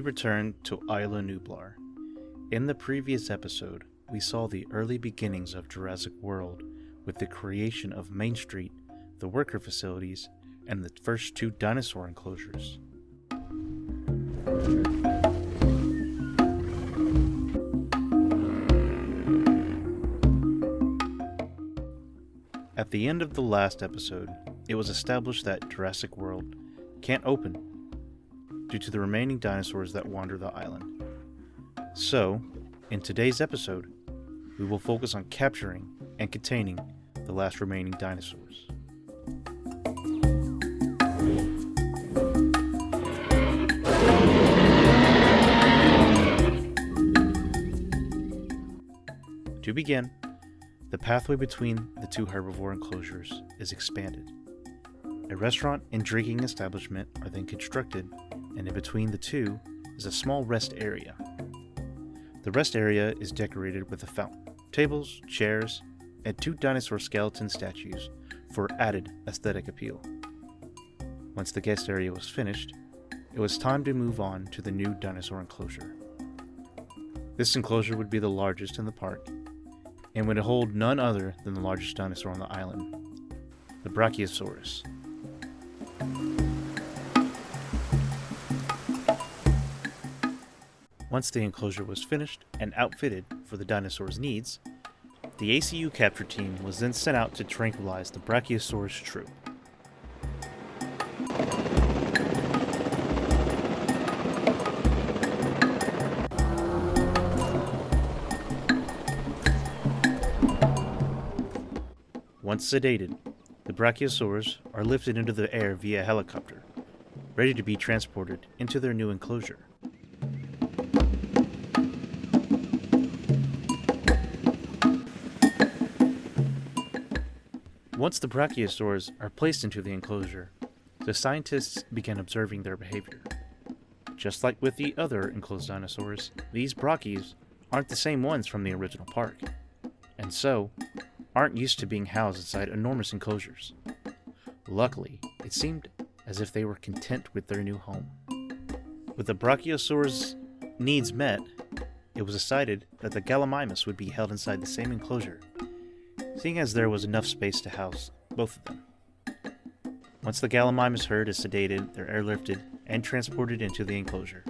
we return to Isla Nublar. In the previous episode, we saw the early beginnings of Jurassic World with the creation of Main Street, the worker facilities, and the first 2 dinosaur enclosures. At the end of the last episode, it was established that Jurassic World can't open due to the remaining dinosaurs that wander the island. So, in today's episode, we will focus on capturing and containing the last remaining dinosaurs. To begin, the pathway between the 2 herbivore enclosures is expanded. A restaurant and drinking establishment are then constructed, and in between the 2 is a small rest area. The rest area is decorated with a fountain, tables, chairs, and 2 dinosaur skeleton statues for added aesthetic appeal. Once the guest area was finished, it was time to move on to the new dinosaur enclosure. This enclosure would be the largest in the park, and would hold none other than the largest dinosaur on the island, the Brachiosaurus. Once the enclosure was finished and outfitted for the dinosaur's needs, the ACU capture team was then sent out to tranquilize the Brachiosaurus troop. Once sedated, the Brachiosaurs are lifted into the air via helicopter, ready to be transported into their new enclosure. Once the Brachiosaurs are placed into the enclosure, the scientists begin observing their behavior. Just like with the other enclosed dinosaurs, these Brachios aren't the same ones from the original park, and so aren't used to being housed inside enormous enclosures. Luckily, it seemed as if they were content with their new home. With the Brachiosaurus' needs met, it was decided that the Gallimimus would be held inside the same enclosure, seeing as there was enough space to house both of them. Once the Gallimimus herd is sedated, they're airlifted and transported into the enclosure.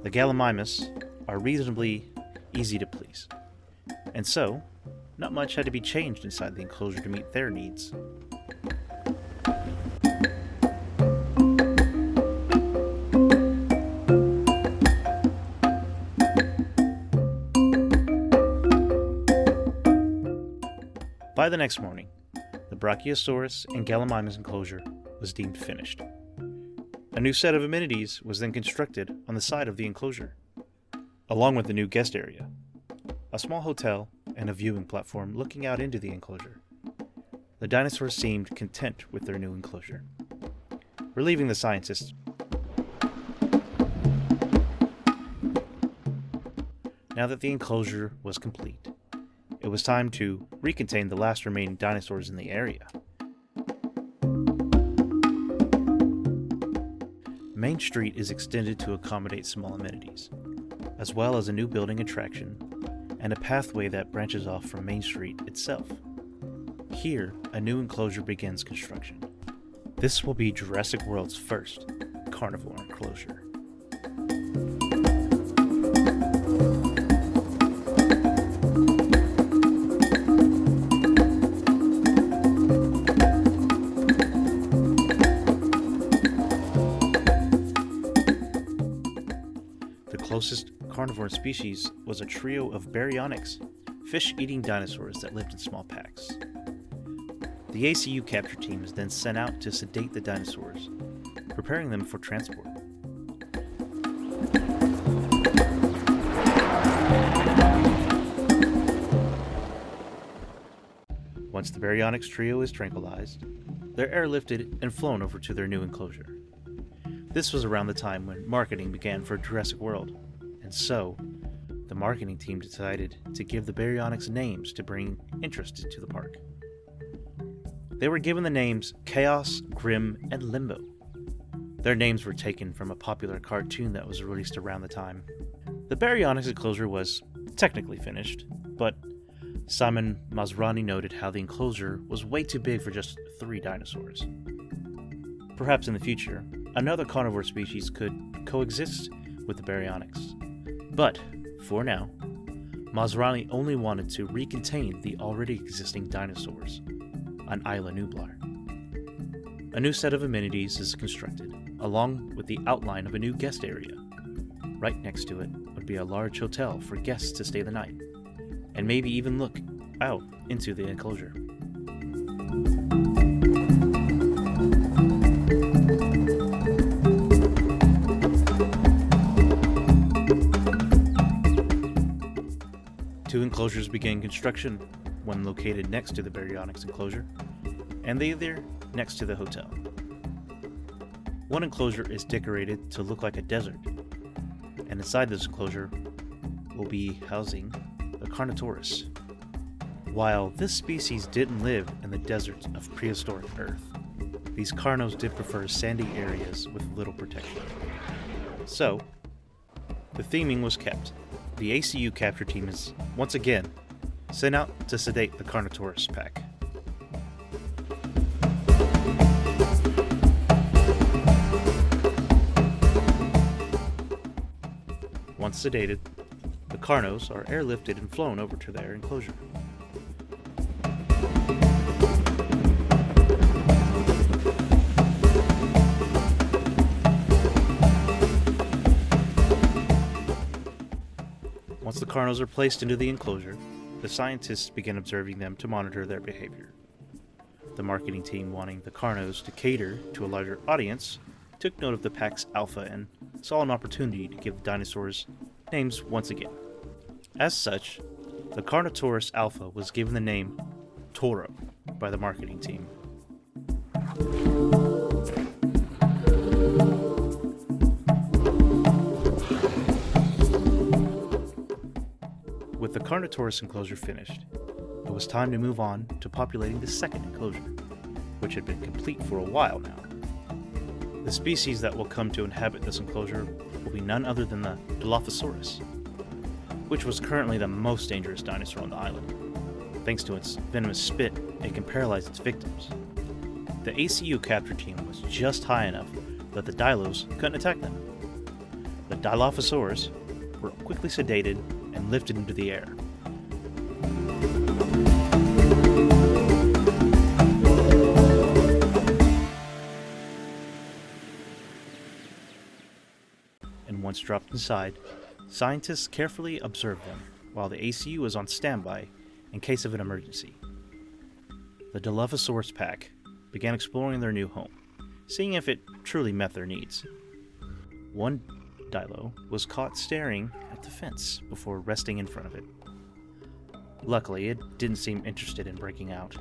The Gallimimus are reasonably easy to please, and so not much had to be changed inside the enclosure to meet their needs. By the next morning, the Brachiosaurus and Gallimimus enclosure was deemed finished. A new set of amenities was then constructed on the side of the enclosure, along with the new guest area, a small hotel, and a viewing platform looking out into the enclosure. The dinosaurs seemed content with their new enclosure, relieving the scientists. Now that the enclosure was complete, it was time to recontain the last remaining dinosaurs in the area. Main Street is extended to accommodate small amenities, as well as a new building attraction and a pathway that branches off from Main Street itself. Here, a new enclosure begins construction. This will be Jurassic World's first carnivore enclosure. The closest carnivore species was a trio of baryonyx, fish-eating dinosaurs that lived in small packs. The ACU capture team is then sent out to sedate the dinosaurs, preparing them for transport. Once the baryonyx trio is tranquilized, they're airlifted and flown over to their new enclosure. This was around the time when marketing began for Jurassic World, and so the marketing team decided to give the baryonyx names to bring interest to the park. They were given the names Chaos, Grim, and Limbo. Their names were taken from a popular cartoon that was released around the time. The baryonyx enclosure was technically finished, but Simon Masrani noted how the enclosure was way too big for just 3 dinosaurs. Perhaps in the future, another carnivore species could coexist with the baryonyx. But, for now, Masrani only wanted to recontain the already existing dinosaurs on Isla Nublar. A new set of amenities is constructed, along with the outline of a new guest area. Right next to it would be a large hotel for guests to stay the night, and maybe even look out into the enclosure. Two enclosures began construction, one located next to the baryonyx enclosure, and the other next to the hotel. One enclosure is decorated to look like a desert, and inside this enclosure will be housing the Carnotaurus. While this species didn't live in the deserts of prehistoric Earth, these carnos did prefer sandy areas with little protection. So, the theming was kept. The ACU capture team is, once again, sent out to sedate the Carnotaurus pack. Once sedated, the carnos are airlifted and flown over to their enclosure. Once the carnos are placed into the enclosure, the scientists begin observing them to monitor their behavior. The marketing team, wanting the carnos to cater to a larger audience, took note of the pack's alpha and saw an opportunity to give the dinosaurs names once again. As such, the Carnotaurus alpha was given the name Toro by the marketing team. With the Carnotaurus enclosure finished, it was time to move on to populating the second enclosure, which had been complete for a while now. The species that will come to inhabit this enclosure will be none other than the Dilophosaurus, which was currently the most dangerous dinosaur on the island. Thanks to its venomous spit, it can paralyze its victims. The ACU capture team was just high enough that the Dilos couldn't attack them. The Dilophosaurs were quickly sedated and lifted into the air. And once dropped inside, scientists carefully observed them while the ACU is on standby in case of an emergency. The Dilophosaurus pack began exploring their new home, seeing if it truly met their needs. One Dilo was caught staring at the fence before resting in front of it. Luckily, it didn't seem interested in breaking out.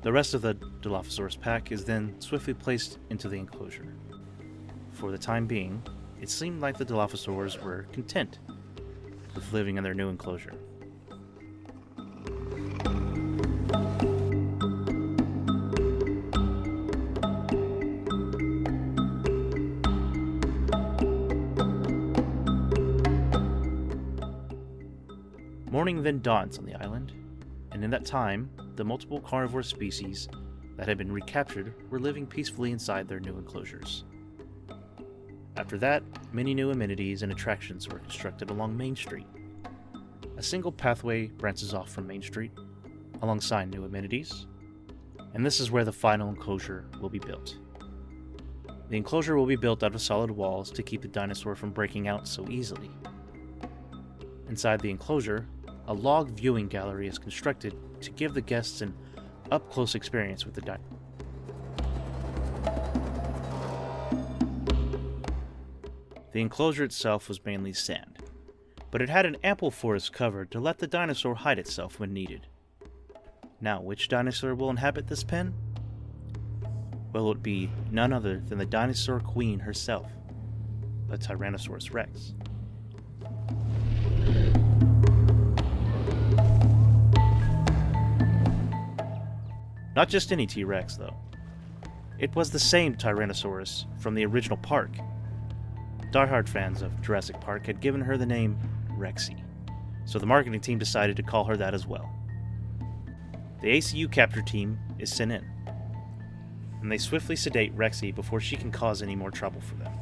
The rest of the Dilophosaurus pack is then swiftly placed into the enclosure. For the time being, it seemed like the Dilophosaurs were content with living in their new enclosure. Morning then dawns on the island, and in that time, the multiple carnivore species that had been recaptured were living peacefully inside their new enclosures. After that, many new amenities and attractions were constructed along Main Street. A single pathway branches off from Main Street, alongside new amenities, and this is where the final enclosure will be built. The enclosure will be built out of solid walls to keep the dinosaur from breaking out so easily. Inside the enclosure, a log viewing gallery is constructed to give the guests an up-close experience with the dinosaur. The enclosure itself was mainly sand, but it had an ample forest cover to let the dinosaur hide itself when needed. Now, which dinosaur will inhabit this pen? Well, it would be none other than the dinosaur queen herself, the Tyrannosaurus Rex. Not just any T-Rex, though. It was the same Tyrannosaurus from the original park. Diehard fans of Jurassic Park had given her the name Rexy, so the marketing team decided to call her that as well. The ACU capture team is sent in, and they swiftly sedate Rexy before she can cause any more trouble for them.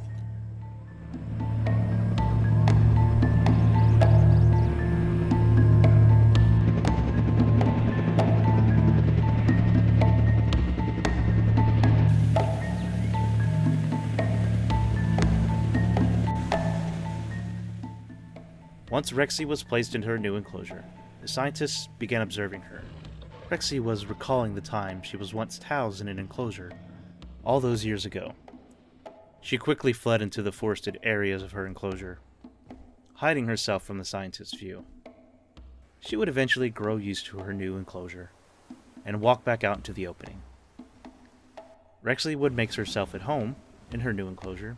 Once Rexy was placed into her new enclosure, the scientists began observing her. Rexy was recalling the time she was once housed in an enclosure, all those years ago. She quickly fled into the forested areas of her enclosure, hiding herself from the scientists' view. She would eventually grow used to her new enclosure and walk back out into the opening. Rexy would make herself at home in her new enclosure,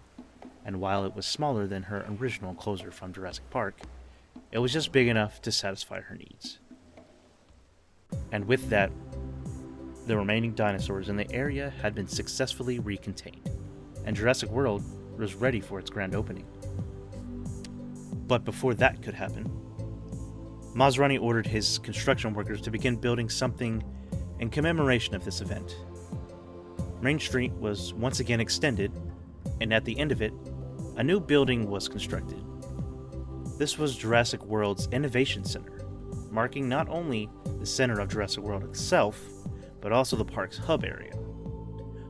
and while it was smaller than her original enclosure from Jurassic Park, it was just big enough to satisfy her needs. And with that, the remaining dinosaurs in the area had been successfully recontained, and Jurassic World was ready for its grand opening. But before that could happen, Masrani ordered his construction workers to begin building something in commemoration of this event. Main Street was once again extended, and at the end of it, a new building was constructed. This was Jurassic World's Innovation Center, marking not only the center of Jurassic World itself, but also the park's hub area.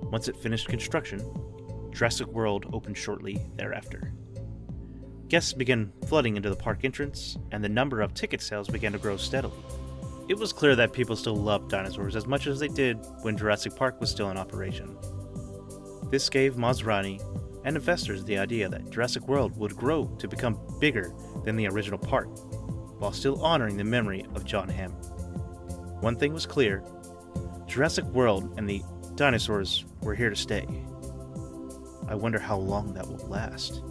Once it finished construction, Jurassic World opened shortly thereafter. Guests began flooding into the park entrance, and the number of ticket sales began to grow steadily. It was clear that people still loved dinosaurs as much as they did when Jurassic Park was still in operation. This gave Masrani and investors the idea that Jurassic World would grow to become bigger than the original park, while still honoring the memory of John Hammond. One thing was clear: Jurassic World and the dinosaurs were here to stay. I wonder how long that will last.